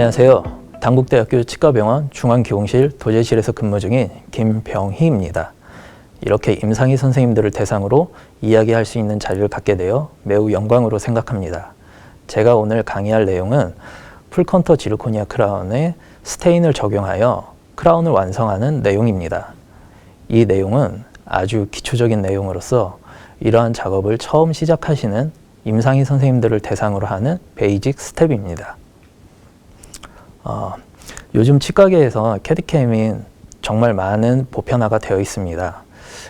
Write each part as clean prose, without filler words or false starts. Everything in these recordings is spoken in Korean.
안녕하세요. 단국대학교 치과병원 중앙기공실 도제실에서 근무 중인 김병희입니다. 이렇게 임상희 선생님들을 대상으로 이야기할 수 있는 자리를 갖게 되어 매우 영광으로 생각합니다. 제가 오늘 강의할 내용은 풀컨터 지르코니아 크라운에 스테인을 적용하여 크라운을 완성하는 내용입니다. 이 내용은 아주 기초적인 내용으로서 이러한 작업을 처음 시작하시는 임상희 선생님들을 대상으로 하는 베이직 스텝입니다. 요즘 치과계에서 캐디캠이 정말 많은 보편화가 되어 있습니다.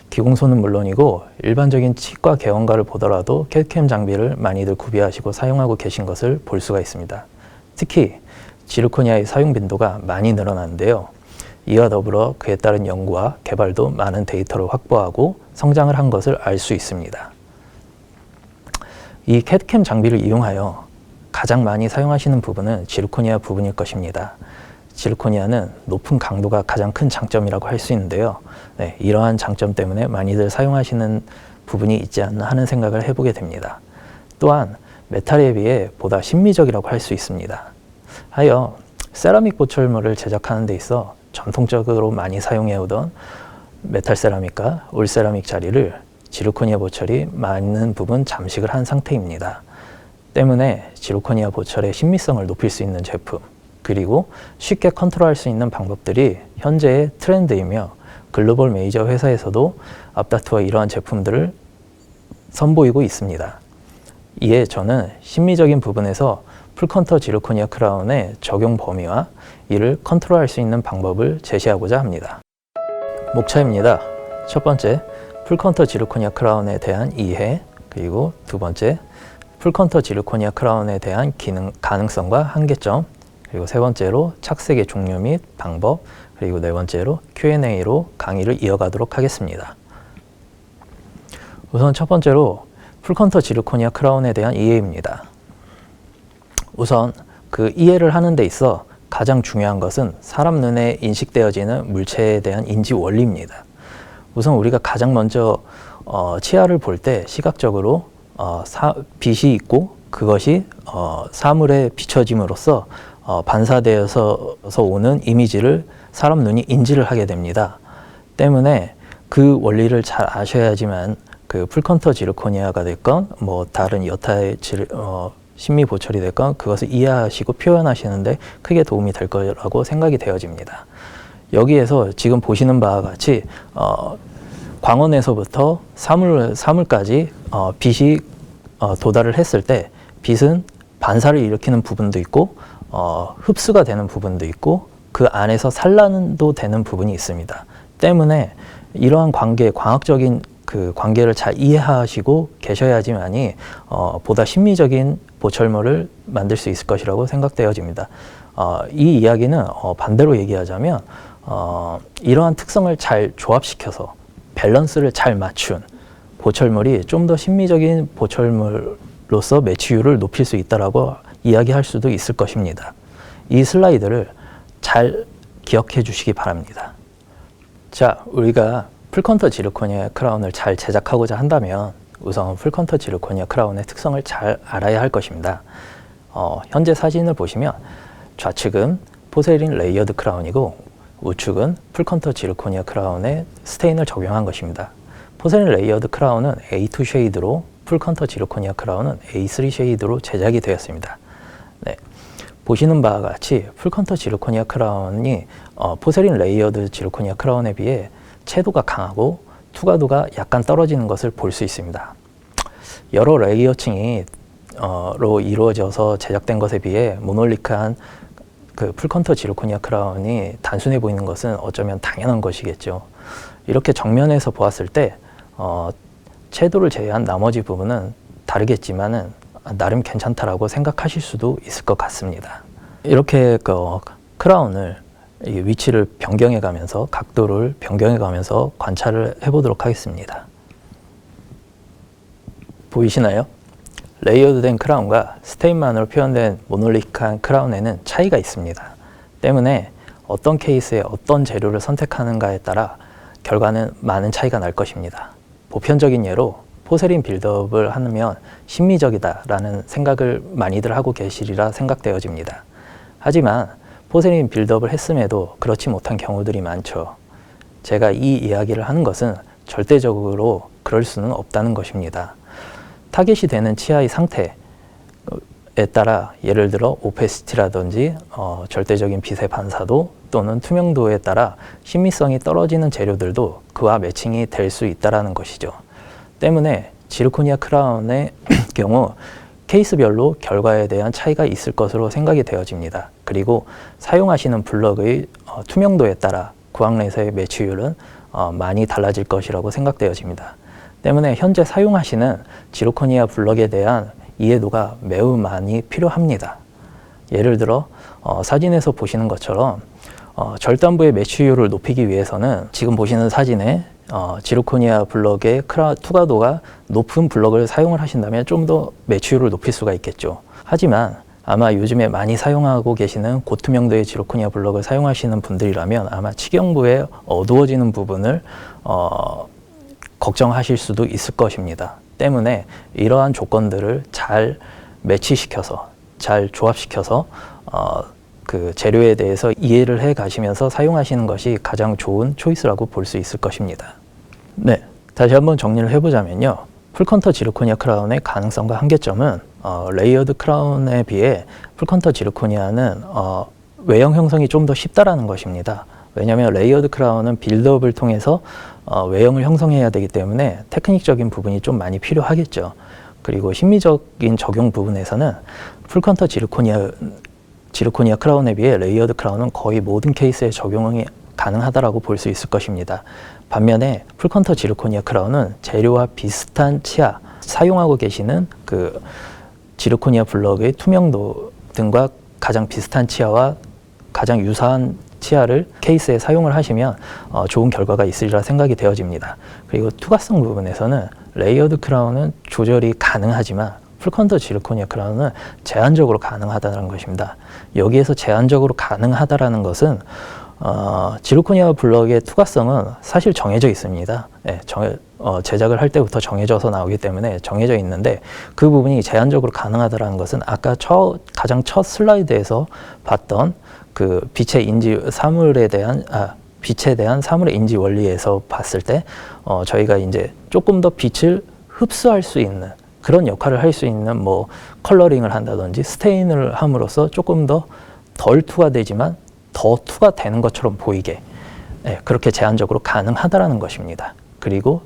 기공소는 물론이고 일반적인 치과 개원가를 보더라도 캐디캠 장비를 많이들 구비하시고 사용하고 계신 것을 볼 수가 있습니다. 특히 지르코니아의 사용 빈도가 많이 늘어났는데요. 이와 더불어 그에 따른 연구와 개발도 많은 데이터를 확보하고 성장을 한 것을 알 수 있습니다. 이 캐디캠 장비를 이용하여 가장 많이 사용하시는 부분은 지르코니아 부분일 것입니다. 지르코니아는 높은 강도가 가장 큰 장점이라고 할 수 있는데요. 이러한 장점 때문에 많이들 사용하시는 부분이 있지 않나 하는 생각을 해보게 됩니다. 또한 메탈에 비해 보다 심미적이라고 할 수 있습니다. 하여 세라믹 보철물을 제작하는 데 있어 전통적으로 많이 사용해오던 메탈 세라믹과 올 세라믹 자리를 지르코니아 보철이 많은 부분 잠식을 한 상태입니다. 때문에 지르코니아 보철의 신미성을 높일 수 있는 제품, 그리고 쉽게 컨트롤할 수 있는 방법들이 현재의 트렌드이며 글로벌 메이저 회사에서도 앞다투어 이러한 제품들을 선보이고 있습니다. 이에 저는 심미적인 부분에서 풀컨터 지르코니아 크라운의 적용 범위와 이를 컨트롤할 수 있는 방법을 제시하고자 합니다. 목차입니다. 첫 번째, 풀컨터 지르코니아 크라운에 대한 이해, 그리고 두 번째, 풀컨터 지르코니아 크라운에 대한 가능성과 한계점, 그리고 세 번째로 착색의 종류 및 방법, 그리고 네 번째로 Q&A로 강의를 이어가도록 하겠습니다. 우선 첫 번째로 풀컨터 지르코니아 크라운에 대한 이해입니다. 우선 그 이해를 하는 데 있어 가장 중요한 것은 사람 눈에 인식되어지는 물체에 대한 인지 원리입니다. 우선 우리가 가장 먼저 치아를 볼 때 시각적으로 빛이 있고 그것이 사물에 비춰짐으로써 반사되어서 오는 이미지를 사람 눈이 인지를 하게 됩니다. 때문에 그 원리를 잘 아셔야지만 그 풀컨터 지르코니아가 됐건 뭐 다른 여타의 심미 보철이 됐건 그것을 이해하시고 표현하시는데 크게 도움이 될 거라고 생각이 되어집니다. 여기에서 지금 보시는 바와 같이 광원에서부터 사물까지 빛이 도달을 했을 때 빛은 반사를 일으키는 부분도 있고 흡수가 되는 부분도 있고 그 안에서 산란도 되는 부분이 있습니다. 때문에 이러한 광학적인 그 관계를 잘 이해하시고 계셔야지만이 보다 심미적인 보철물을 만들 수 있을 것이라고 생각되어집니다. 이 이야기는 반대로 얘기하자면 이러한 특성을 잘 조합시켜서 밸런스를 잘 맞춘 보철물이 좀 더 심미적인 보철물로서 매치율을 높일 수 있다라고 이야기할 수도 있을 것입니다. 이 슬라이드를 잘 기억해 주시기 바랍니다. 자, 우리가 풀컨터 지르코니아 크라운을 잘 제작하고자 한다면 우선 풀컨터 지르코니아 크라운의 특성을 잘 알아야 할 것입니다. 현재 사진을 보시면 좌측은 포세린 레이어드 크라운이고 우측은 풀컨터 지르코니아 크라운에 스테인을 적용한 것입니다. 포세린 레이어드 크라운은 A2 쉐이드로 풀컨터 지르코니아 크라운은 A3 쉐이드로 제작이 되었습니다. 보시는 바와 같이 풀컨터 지르코니아 크라운이 포세린 레이어드 지르코니아 크라운에 비해 채도가 강하고 투과도가 약간 떨어지는 것을 볼 수 있습니다. 여러 레이어층이 로 이루어져서 제작된 것에 비해 모놀리크한 그 풀컨터 지르코니아 크라운이 단순해 보이는 것은 어쩌면 당연한 것이겠죠. 이렇게 정면에서 보았을 때 채도를 제외한 나머지 부분은 다르겠지만은 나름 괜찮다라고 생각하실 수도 있을 것 같습니다. 이렇게 크라운을 위치를 변경해 가면서 각도를 변경해 가면서 관찰을 해보도록 하겠습니다. 보이시나요? 레이어드된 크라운과 스테인만으로 표현된 모놀릭한 크라운에는 차이가 있습니다. 때문에 어떤 케이스에 어떤 재료를 선택하는가에 따라 결과는 많은 차이가 날 것입니다. 보편적인 예로 포세린 빌드업을 하면 심미적이다라는 생각을 많이들 하고 계시리라 생각되어집니다. 하지만 포세린 빌드업을 했음에도 그렇지 못한 경우들이 많죠. 제가 이 이야기를 하는 것은 절대적으로 그럴 수는 없다는 것입니다. 타겟이 되는 치아의 상태에 따라 예를 들어 오페시티라든지 절대적인 빛의 반사도 또는 투명도에 따라 신미성이 떨어지는 재료들도 그와 매칭이 될 수 있다는 것이죠. 때문에 지르코니아 크라운의 경우 케이스별로 결과에 대한 차이가 있을 것으로 생각이 되어집니다. 그리고 사용하시는 블럭의 투명도에 따라 구황렛의 매치율은 많이 달라질 것이라고 생각되어집니다. 때문에 현재 사용하시는 지르코니아 블럭에 대한 이해도가 매우 많이 필요합니다. 예를 들어 사진에서 보시는 것처럼 절단부의 매치율을 높이기 위해서는 지금 보시는 사진에 지르코니아 블럭의 투과도가 높은 블럭을 사용을 하신다면 좀 더 매치율을 높일 수가 있겠죠. 하지만 아마 요즘에 많이 사용하고 계시는 고투명도의 지르코니아 블럭을 사용하시는 분들이라면 아마 치경부의 어두워지는 부분을 걱정하실 수도 있을 것입니다. 때문에 이러한 조건들을 잘 매치시켜서 잘 조합시켜서 그 재료에 대해서 이해를 해 가시면서 사용하시는 것이 가장 좋은 초이스라고 볼 수 있을 것입니다. 네, 다시 한번 정리를 해보자면요. 풀컨터 지르코니아 크라운의 가능성과 한계점은 레이어드 크라운에 비해 풀컨터 지르코니아는 외형 형성이 좀 더 쉽다라는 것입니다. 왜냐하면 레이어드 크라운은 빌드업을 통해서 외형을 형성해야 되기 때문에 테크닉적인 부분이 좀 많이 필요하겠죠. 그리고 심미적인 적용 부분에서는 풀컨터 지르코니아 크라운에 비해 레이어드 크라운은 거의 모든 케이스에 적용이 가능하다라고 볼 수 있을 것입니다. 반면에 풀컨터 지르코니아 크라운은 재료와 비슷한 치아, 사용하고 계시는 그 지르코니아 블럭의 투명도 등과 가장 비슷한 치아와 가장 유사한 치아를 케이스에 사용을 하시면 좋은 결과가 있으리라 생각이 되어집니다. 그리고 투과성 부분에서는 레이어드 크라운은 조절이 가능하지만 풀컨터 지르코니아 크라운은 제한적으로 가능하다는 것입니다. 여기에서 제한적으로 가능하다는 것은 지르코니아 블럭의 투과성은 사실 정해져 있습니다. 네, 제작을 할 때부터 정해져서 나오기 때문에 정해져 있는데 그 부분이 제한적으로 가능하다는 것은 아까 가장 첫 슬라이드에서 봤던 그 빛의 인지 사물에 대한 빛에 대한 사물의 인지 원리에서 봤을 때 저희가 이제 조금 더 빛을 흡수할 수 있는 그런 역할을 할 수 있는 뭐 컬러링을 한다든지 스테인을 함으로써 조금 더 덜 투과되지만 더 투과되는 것처럼 보이게 그렇게 제한적으로 가능하다라는 것입니다. 그리고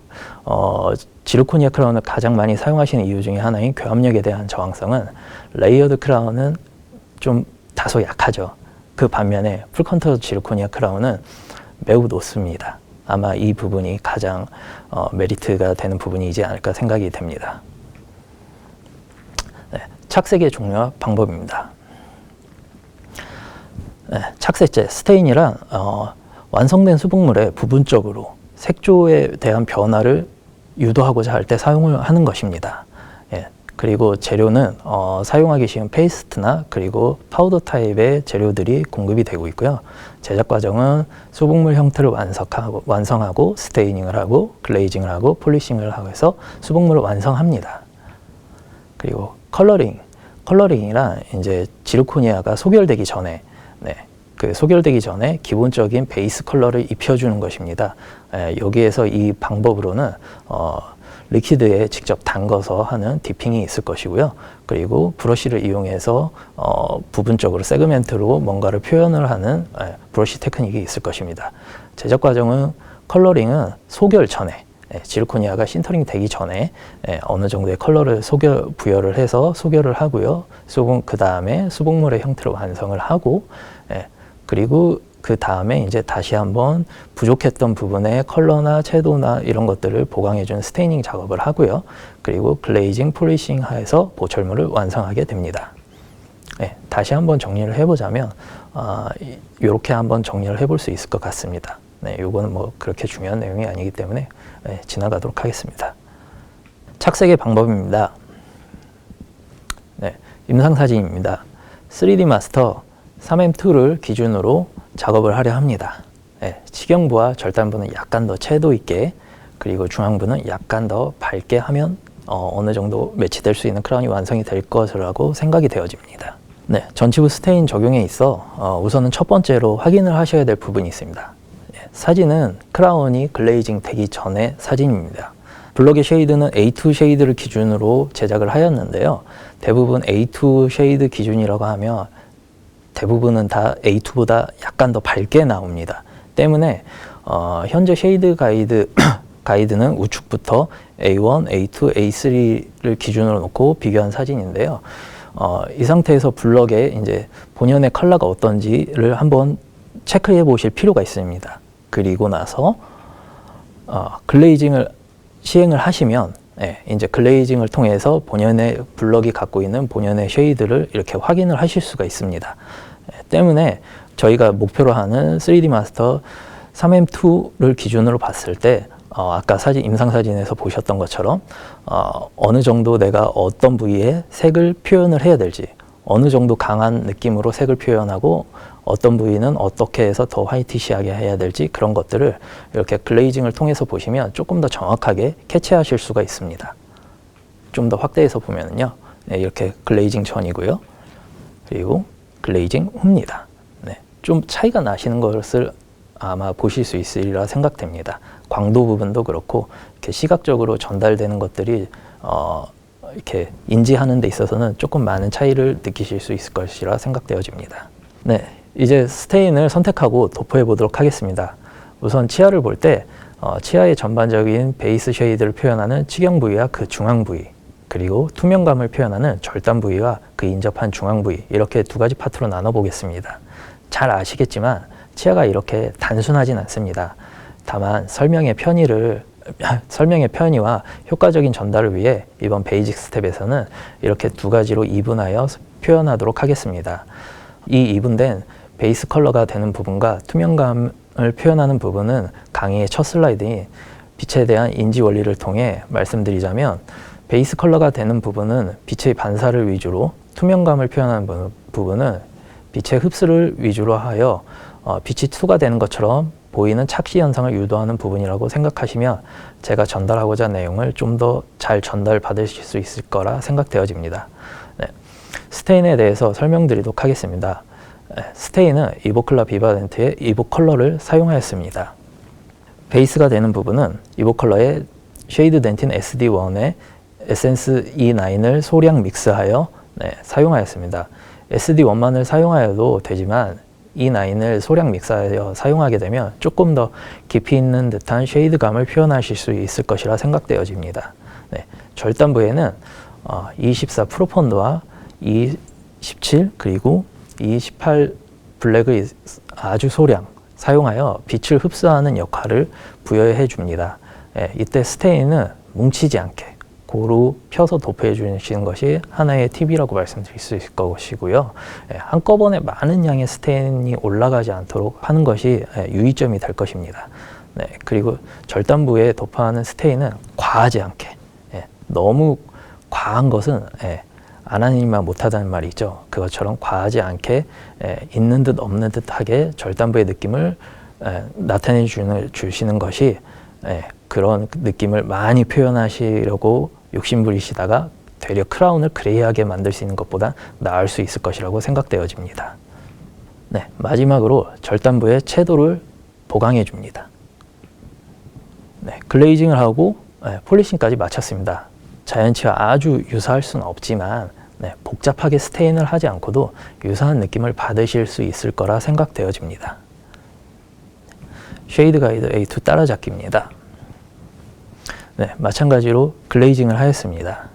지르코니아 크라운을 가장 많이 사용하시는 이유 중에 하나인 교합력에 대한 저항성은 레이어드 크라운은 좀 다소 약하죠. 그 반면에 풀컨터 지르코니아 크라운은 매우 높습니다. 아마 이 부분이 가장 메리트가 되는 부분이지 않을까 생각이 됩니다. 네, 착색의 종류와 방법입니다. 네, 착색제, 스테인이란 완성된 수분물에 부분적으로 색조에 대한 변화를 유도하고자 할 때 사용을 하는 것입니다. 예, 그리고 재료는 사용하기 쉬운 페이스트나 그리고 파우더 타입의 재료들이 공급이 되고 있고요. 제작 과정은 수분물 형태를 완성하고 스테이닝을 하고 글레이징을 하고 폴리싱을 하고 해서 수분물을 완성합니다. 그리고 컬러링이란 이제 지르코니아가 소결되기 전에 그 소결되기 전에 기본적인 베이스 컬러를 입혀주는 것입니다. 여기에서 이 방법으로는 리퀴드에 직접 담궈서 하는 디핑이 있을 것이고요. 그리고 브러쉬를 이용해서 부분적으로 세그멘트로 뭔가를 표현을 하는 브러쉬 테크닉이 있을 것입니다. 제작 과정은 컬러링은 소결 전에 지르코니아가 신터링 되기 전에 어느 정도의 컬러를 부여를 해서 소결을 하고요. 그 다음에 수복물의 형태로 완성을 하고 그리고 그 다음에 이제 다시 한번 부족했던 부분의 컬러나 채도나 이런 것들을 보강해주는 스테이닝 작업을 하고요. 그리고 글레이징, 폴리싱 하여서 보철물을 완성하게 됩니다. 다시 한번 정리를 해보자면 이렇게 한번 정리를 해볼 수 있을 것 같습니다. 이거는 뭐 그렇게 중요한 내용이 아니기 때문에 지나가도록 하겠습니다. 착색의 방법입니다. 임상사진입니다. 3D 마스터 3M2를 기준으로 작업을 하려 합니다. 치경부와 절단부는 약간 더 채도 있게 그리고 중앙부는 약간 더 밝게 하면 어느 정도 매치될 수 있는 크라운이 완성이 될 것이라고 생각이 되어집니다. 네, 전치부 스테인 적용에 있어 우선은 첫 번째로 확인을 하셔야 될 부분이 있습니다. 사진은 크라운이 글레이징 되기 전의 사진입니다. 블럭의 쉐이드는 A2 쉐이드를 기준으로 제작을 하였는데요. 대부분 A2 쉐이드 기준이라고 하면 대부분은 다 A2보다 약간 더 밝게 나옵니다. 때문에 현재 쉐이드 가이드는 우측부터 A1, A2, A3를 기준으로 놓고 비교한 사진인데요. 이 상태에서 블럭의 이제 본연의 컬러가 어떤지를 한번 체크해 보실 필요가 있습니다. 그리고 나서 글레이징을 시행을 하시면 이제 글레이징을 통해서 본연의 블럭이 갖고 있는 본연의 쉐이드를 이렇게 확인을 하실 수가 있습니다. 때문에 저희가 목표로 하는 3D 마스터 3M2를 기준으로 봤을 때 아까 임상 사진에서 보셨던 것처럼 어느 정도 내가 어떤 부위에 색을 표현을 해야 될지, 어느 정도 강한 느낌으로 색을 표현하고 어떤 부위는 어떻게 해서 더 화이티시하게 해야 될지, 그런 것들을 이렇게 글레이징을 통해서 보시면 조금 더 정확하게 캐치하실 수가 있습니다. 좀 더 확대해서 보면은요, 이렇게 글레이징 전이고요, 그리고 글레이징 후입니다. 좀 차이가 나시는 것을 아마 보실 수 있으리라 생각됩니다. 광도 부분도 그렇고 이렇게 시각적으로 전달되는 것들이 이렇게 인지하는 데 있어서는 조금 많은 차이를 느끼실 수 있을 것이라 생각되어집니다. 네, 이제 스테인을 선택하고 도포해 보도록 하겠습니다. 우선 치아를 볼 때 치아의 전반적인 베이스 쉐이드를 표현하는 치경 부위와 그 중앙 부위, 그리고 투명감을 표현하는 절단 부위와 그 인접한 중앙 부위, 이렇게 두 가지 파트로 나눠 보겠습니다. 잘 아시겠지만 치아가 이렇게 단순하진 않습니다. 다만 설명의 편의와 효과적인 전달을 위해 이번 베이직 스텝에서는 이렇게 두 가지로 이분하여 표현하도록 하겠습니다. 이 이분된 베이스 컬러가 되는 부분과 투명감을 표현하는 부분은 강의의 첫 슬라이드인 빛에 대한 인지 원리를 통해 말씀드리자면, 베이스 컬러가 되는 부분은 빛의 반사를 위주로, 투명감을 표현하는 부분은 빛의 흡수를 위주로 하여 빛이 투과되는 것처럼 보이는 착시 현상을 유도하는 부분이라고 생각하시면 제가 전달하고자 한 내용을 좀 더 잘 전달받으실 수 있을 거라 생각되어집니다. 스테인에 대해서 설명드리도록 하겠습니다. 스테인은 이보클라 비바덴트의 이보 컬러를 사용하였습니다. 베이스가 되는 부분은 이보 컬러의 쉐이드 덴틴 SD1에 에센스 E9을 소량 믹스하여 사용하였습니다. SD1만을 사용하여도 되지만 E9을 소량 믹스하여 사용하게 되면 조금 더 깊이 있는 듯한 쉐이드감을 표현하실 수 있을 것이라 생각되어집니다. 절단부에는 E14 프로폰드와 E17 그리고 E18 블랙을 아주 소량 사용하여 빛을 흡수하는 역할을 부여해 줍니다. 이때 스테인은 뭉치지 않게 고루 펴서 도포해 주시는 것이 하나의 팁이라고 말씀드릴 수 있을 것이고요. 한꺼번에 많은 양의 스테인이 올라가지 않도록 하는 것이 유의점이 될 것입니다. 그리고 절단부에 도포하는 스테인은 과하지 않게, 너무 과한 것은 안 하니만 못하다는 말이 있죠. 그것처럼 과하지 않게 있는 듯 없는 듯하게 절단부의 느낌을 나타내 주시는 것이 그런 느낌을 많이 표현하시려고 욕심부리시다가 되려 크라운을 그레이하게 만들 수 있는 것보다 나을 수 있을 것이라고 생각되어집니다. 마지막으로 절단부의 채도를 보강해 줍니다. 글레이징을 하고 폴리싱까지 마쳤습니다. 자연치와 아주 유사할 수는 없지만 복잡하게 스테인을 하지 않고도 유사한 느낌을 받으실 수 있을 거라 생각되어집니다. 쉐이드 가이드 A2 따라잡기입니다. 마찬가지로 글레이징을 하였습니다.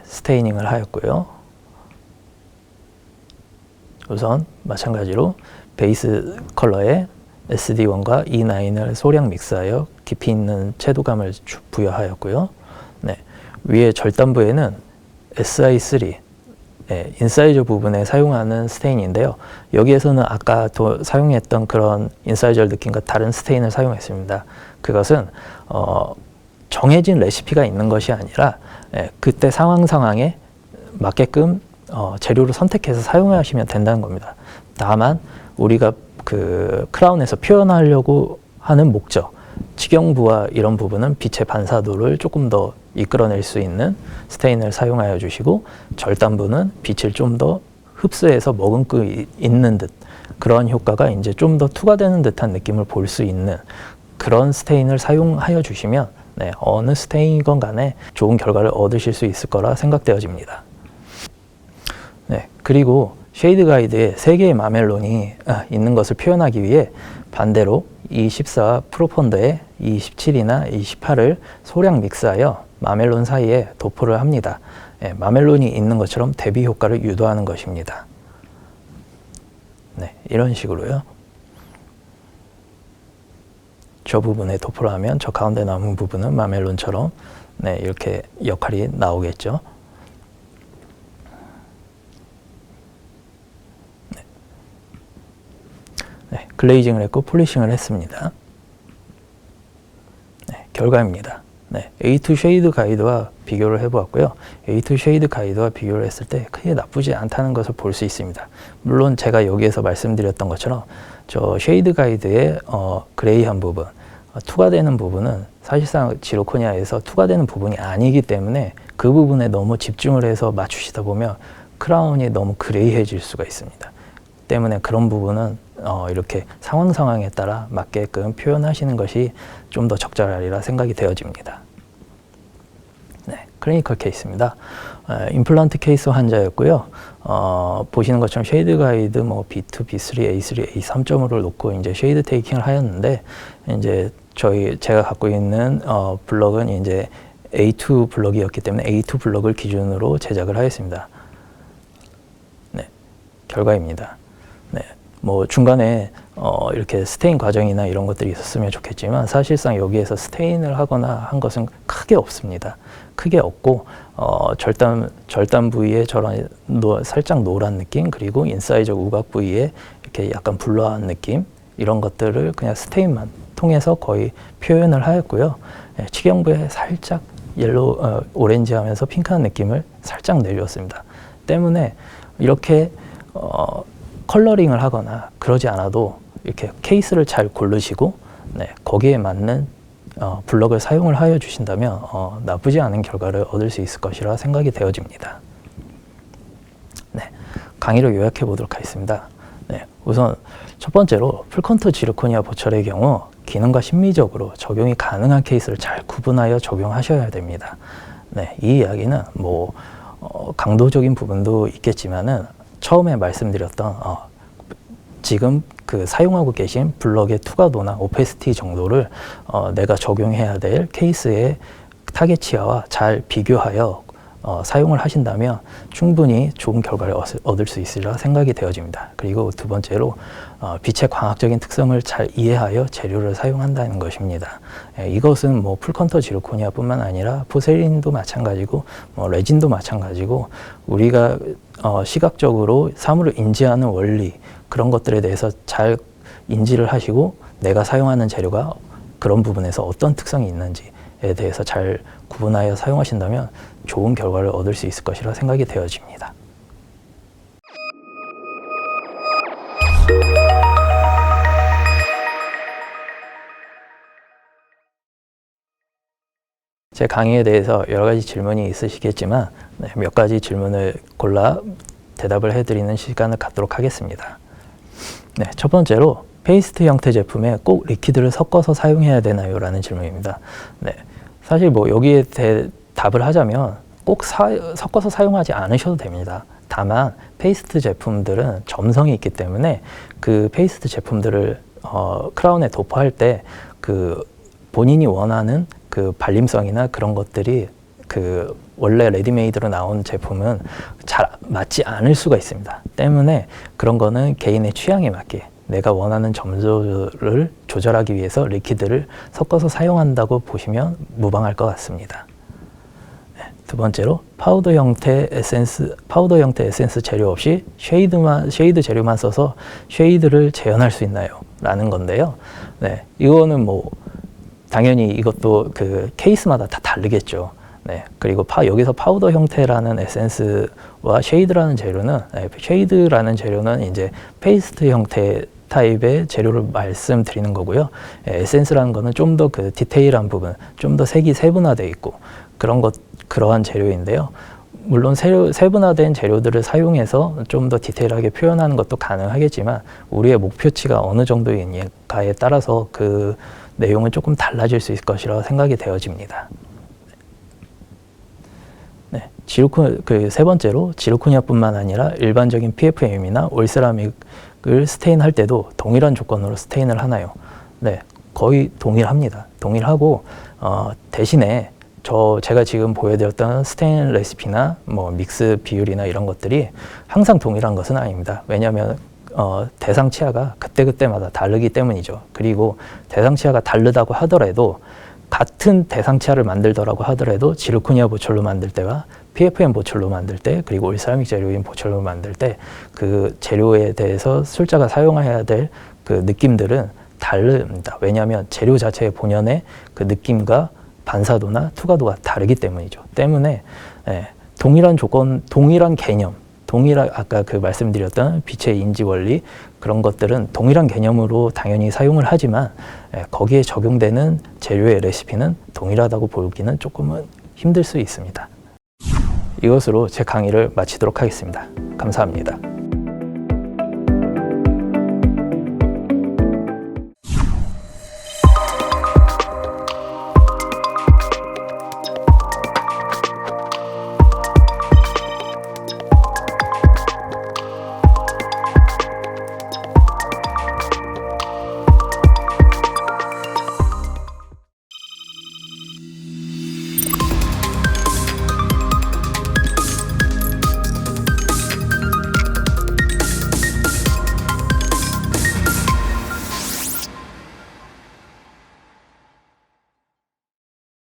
스테이닝을 하였고요. 우선 마찬가지로 베이스 컬러에 SD1과 E9을 소량 믹스하여 깊이 있는 채도감을 부여하였고요. 위에 절단부에는 SI3 인사이저 부분에 사용하는 스테인인데요. 여기에서는 아까 사용했던 그런 인사이저 느낌과 다른 스테인을 사용했습니다. 그것은 정해진 레시피가 있는 것이 아니라 그때 상황에 맞게끔 재료를 선택해서 사용하시면 된다는 겁니다. 다만 우리가 그 크라운에서 표현하려고 하는 목적, 치경부와 이런 부분은 빛의 반사도를 조금 더 이끌어낼 수 있는 스테인을 사용하여 주시고, 절단부는 빛을 좀 더 흡수해서 머금고 있는 듯, 그런 효과가 이제 좀 더 투과되는 듯한 느낌을 볼 수 있는 그런 스테인을 사용하여 주시면 네, 어느 스테인이건 간에 좋은 결과를 얻으실 수 있을 거라 생각되어집니다. 네, 그리고 쉐이드 가이드에 3개의 마멜론이 있는 것을 표현하기 위해 반대로 E14 프로펀더에 E17이나 E18을 소량 믹스하여 마멜론 사이에 도포를 합니다. 네, 마멜론이 있는 것처럼 대비 효과를 유도하는 것입니다. 네, 이런 식으로요. 저 부분에 도포를 하면 저 가운데 남은 부분은 마멜론처럼 네, 이렇게 역할이 나오겠죠. 네. 네, 글레이징을 했고 폴리싱을 했습니다. 네, 결과입니다. 네, A2 쉐이드 가이드와 비교를 해보았고요. A2 쉐이드 가이드와 비교를 했을 때 크게 나쁘지 않다는 것을 볼 수 있습니다. 물론 제가 여기에서 말씀드렸던 것처럼 저 쉐이드 가이드의 그레이한 부분, 투과되는 부분은 사실상 지로코니아에서 투과되는 부분이 아니기 때문에 그 부분에 너무 집중을 해서 맞추시다 보면 크라운이 너무 그레이해질 수가 있습니다. 때문에 그런 부분은 이렇게 상황에 따라 맞게끔 표현하시는 것이 좀 더 적절하리라 생각이 되어집니다. 네, 클리니컬 케이스입니다. 임플란트 케이스 환자였고요. 보시는 것처럼 쉐이드 가이드 뭐 B2, B3, A3, A3.5를 놓고 이제 쉐이드 테이킹을 하였는데, 이제 제가 갖고 있는 블럭은 이제 A2 블럭이었기 때문에 A2 블럭을 기준으로 제작을 하였습니다. 네, 결과입니다. 네, 뭐 중간에 이렇게 스테인 과정이나 이런 것들이 있었으면 좋겠지만 사실상 여기에서 스테인을 하거나 한 것은 크게 없습니다. 크게 없고 절단 부위에 저런 살짝 노란 느낌, 그리고 인사이저 우각 부위에 이렇게 약간 블러한 느낌, 이런 것들을 그냥 스테인만 통해서 거의 표현을 하였고요. 네, 치경부에 살짝 오렌지하면서 핑크한 느낌을 살짝 내주었습니다. 때문에 이렇게 컬러링을 하거나 그러지 않아도 이렇게 케이스를 잘 고르시고 네, 거기에 맞는 블럭을 사용을 하여 주신다면 나쁘지 않은 결과를 얻을 수 있을 것이라 생각이 되어집니다. 네, 강의를 요약해 보도록 하겠습니다. 네, 우선 첫 번째로 풀컨투 지르코니아 보철의 경우 기능과 심미적으로 적용이 가능한 케이스를 잘 구분하여 적용하셔야 됩니다. 네, 이 이야기는 뭐 강도적인 부분도 있겠지만은 처음에 말씀드렸던 지금 그 사용하고 계신 블럭의 투과도나 오페시티 정도를 내가 적용해야 될 케이스의 타겟 치아와 잘 비교하여 사용을 하신다면 충분히 좋은 결과를 얻을 수 있으리라 생각이 되어집니다. 그리고 두 번째로 빛의 광학적인 특성을 잘 이해하여 재료를 사용한다는 것입니다. 이것은 뭐 풀컨터 지르코니아뿐만 아니라 포세린도 마찬가지고 레진도 마찬가지고 우리가 시각적으로 사물을 인지하는 원리, 그런 것들에 대해서 잘 인지를 하시고 내가 사용하는 재료가 그런 부분에서 어떤 특성이 있는지에 대해서 잘 구분하여 사용하신다면 좋은 결과를 얻을 수 있을 것이라 생각이 되어집니다. 제 강의에 대해서 여러 가지 질문이 있으시겠지만 몇 가지 질문을 골라 대답을 해드리는 시간을 갖도록 하겠습니다. 네, 첫 번째로 페이스트 형태 제품에 꼭 리퀴드를 섞어서 사용해야 되나요? 라는 질문입니다. 네, 사실 뭐 여기에 답을 하자면 꼭 섞어서 사용하지 않으셔도 됩니다. 다만 페이스트 제품들은 점성이 있기 때문에 그 페이스트 제품들을 크라운에 도포할 때 그 본인이 원하는 그 발림성이나 그런 것들이 그 원래 레디메이드로 나온 제품은 잘 맞지 않을 수가 있습니다. 때문에 그런 거는 개인의 취향에 맞게 내가 원하는 점조를 조절하기 위해서 리퀴드를 섞어서 사용한다고 보시면 무방할 것 같습니다. 네, 두 번째로 파우더 형태 에센스 재료 없이 쉐이드 재료만 써서 쉐이드를 재현할 수 있나요? 라는 건데요. 네, 이거는 뭐 당연히 이것도 그 케이스마다 다 다르겠죠. 네, 그리고 여기서 파우더 형태라는 에센스와 쉐이드라는 재료는 쉐이드라는 재료는 이제 페이스트 형태 타입의 재료를 말씀드리는 거고요. 에센스라는 거는 좀 더 그 디테일한 부분, 좀 더 색이 세분화되어 있고 그러한 재료인데요. 물론 세분화된 재료들을 사용해서 좀 더 디테일하게 표현하는 것도 가능하겠지만 우리의 목표치가 어느 정도인가에 따라서 그 내용은 조금 달라질 수 있을 것이라고 생각이 되어집니다. 네, 세 번째로 지르코니아뿐만 아니라 일반적인 PFM이나 올세라믹을 스테인할 때도 동일한 조건으로 스테인을 하나요? 네, 거의 동일합니다. 동일하고 대신에 제가 지금 보여드렸던 스테인 레시피나 뭐 믹스 비율이나 이런 것들이 항상 동일한 것은 아닙니다. 왜냐하면 대상 치아가 그때그때마다 다르기 때문이죠. 그리고 대상 치아가 다르다고 하더라도 같은 대상 치아를 만들더라고 하더라도 지르코니아 보철로 만들 때와 PFM 보철로 만들 때 그리고 올세라믹 재료인 보철로 만들 때 그 재료에 대해서 술자가 사용해야 될 그 느낌들은 다릅니다. 왜냐하면 재료 자체의 본연의 그 느낌과 반사도나 투과도가 다르기 때문이죠. 때문에 동일한 조건, 동일한 개념, 아까 그 말씀드렸던 빛의 인지 원리 그런 것들은 동일한 개념으로 당연히 사용을 하지만 거기에 적용되는 재료의 레시피는 동일하다고 보기는 조금은 힘들 수 있습니다. 이것으로 제 강의를 마치도록 하겠습니다. 감사합니다.